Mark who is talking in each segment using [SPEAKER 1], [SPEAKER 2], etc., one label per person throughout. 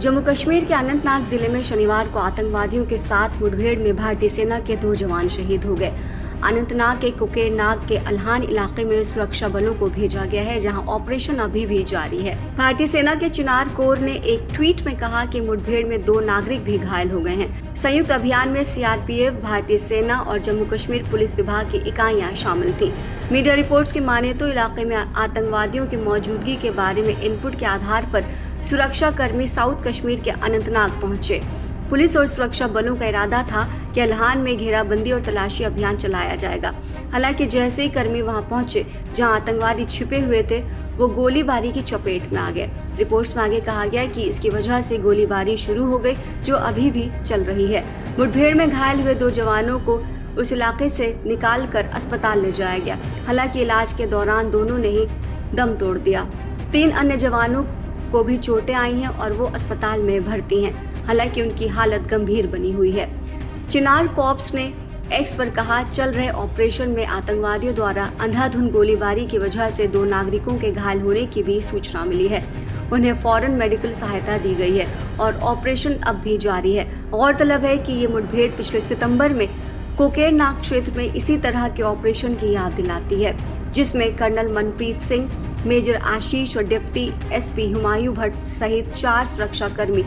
[SPEAKER 1] जम्मू कश्मीर के अनंतनाग जिले में शनिवार को आतंकवादियों के साथ मुठभेड़ में भारतीय सेना के 2 जवान शहीद हो गए। अनंतनाग के कोकेरनाग के अल्हान इलाके में सुरक्षा बलों को भेजा गया है, जहां ऑपरेशन अभी भी जारी है। भारतीय सेना के चिनार कोर ने एक ट्वीट में कहा कि मुठभेड़ में 2 नागरिक भी घायल हो गए हैं। संयुक्त अभियान में सीआरपीएफ, भारतीय सेना और जम्मू कश्मीर पुलिस विभाग की इकाइयां शामिल थीं। मीडिया रिपोर्ट्स की माने तो इलाके में आतंकवादियों की मौजूदगी के बारे में इनपुट के आधार पर सुरक्षा कर्मी साउथ कश्मीर के अनंतनाग पहुंचे। पुलिस और सुरक्षा बलों का इरादा था कि अल्हान में घेराबंदी और तलाशी अभियान चलाया जाएगा। हालांकि जैसे ही कर्मी वहां पहुंचे जहां आतंकवादी छिपे हुए थे, वो गोलीबारी की चपेट में आ गए। रिपोर्ट्स में आगे कहा गया कि इसकी वजह से गोलीबारी शुरू हो गई, जो अभी भी चल रही है। मुठभेड़ में घायल हुए 2 जवानों को उस इलाके से निकालकर अस्पताल ले जाया गया। हालांकि इलाज के दौरान दोनों ने ही दम तोड़ दिया। 3 अन्य जवानों को भी चोटें आई हैं और वो अस्पताल में भर्ती हैं। हालांकि उनकी हालत गंभीर बनी हुई है। चिनार कॉर्प्स ने एक्स पर कहा, चल रहे ऑपरेशन में आतंकवादियों द्वारा अंधाधुंध गोलीबारी की वजह से 2 नागरिकों के घायल होने की भी सूचना मिली है। उन्हें फौरन मेडिकल सहायता दी गई है और ऑपरेशन अब भी जारी है। गौरतलब है कि ये मुठभेड़ पिछले सितंबर में कोकेरनाग क्षेत्र में इसी तरह के ऑपरेशन की याद दिलाती है, जिसमें कर्नल मनप्रीत सिंह, मेजर आशीष और डिप्टी एसपी हुमायूं भट्ट सहित 4 सुरक्षाकर्मी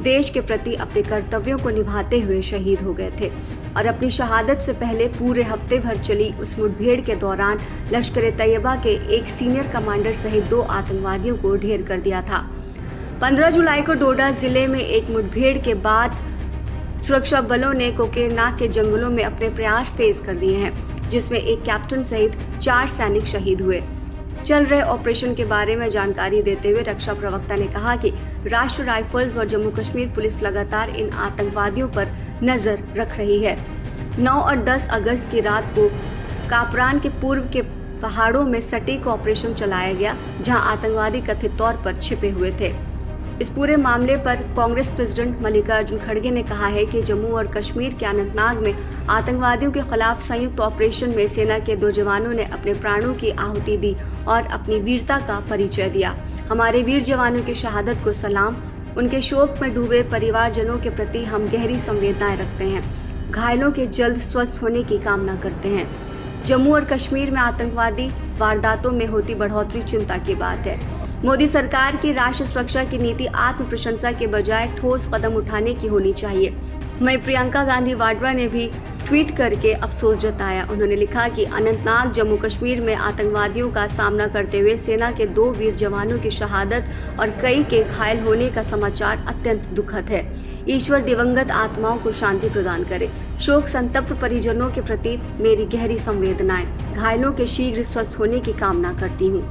[SPEAKER 1] देश के प्रति अपने कर्तव्यों को निभाते हुए शहीद हो गए थे और अपनी शहादत से पहले पूरे हफ्ते भर चली उस मुठभेड़ के दौरान लश्कर-ए-तैयबा के एक सीनियर कमांडर सहित 2 आतंकवादियों को ढेर कर दिया था। 15 जुलाई को डोडा जिले में एक मुठभेड़ के बाद सुरक्षा बलों ने कोकेरनाग के जंगलों में अपने प्रयास तेज कर दिए हैं, जिसमें एक कैप्टन सहित 4 सैनिक शहीद हुए। चल रहे ऑपरेशन के बारे में जानकारी देते हुए रक्षा प्रवक्ता ने कहा कि राष्ट्रीय राइफल्स और जम्मू कश्मीर पुलिस लगातार इन आतंकवादियों पर नजर रख रही है। 9 और 10 अगस्त की रात को कापरान के पूर्व के पहाड़ों में सटीक ऑपरेशन चलाया गया, जहां आतंकवादी कथित तौर पर छिपे हुए थे। इस पूरे मामले पर कांग्रेस प्रेसिडेंट मल्लिकार्जुन खड़गे ने कहा है कि जम्मू और कश्मीर के अनंतनाग में आतंकवादियों के खिलाफ संयुक्त ऑपरेशन में सेना के 2 जवानों ने अपने प्राणों की आहुति दी और अपनी वीरता का परिचय दिया। हमारे वीर जवानों की शहादत को सलाम। उनके शोक में डूबे परिवारजनों के प्रति हम गहरी संवेदनाएं रखते हैं। घायलों के जल्द स्वस्थ होने की कामना करते हैं। जम्मू और कश्मीर में आतंकवादी वारदातों में होती बढ़ोतरी चिंता की बात है। मोदी सरकार की राष्ट्रीय सुरक्षा की नीति आत्म प्रशंसा के बजाय ठोस कदम उठाने की होनी चाहिए। वहीं प्रियंका गांधी वाड्रा ने भी ट्वीट करके अफसोस जताया। उन्होंने लिखा कि अनंतनाग जम्मू कश्मीर में आतंकवादियों का सामना करते हुए सेना के 2 वीर जवानों की शहादत और कई के घायल होने का समाचार अत्यंत दुखद है। ईश्वर दिवंगत आत्माओं को शांति प्रदान करे। शोक संतप्त परिजनों के प्रति मेरी गहरी संवेदनाएं। घायलों के शीघ्र स्वस्थ होने की कामना करती हूँ।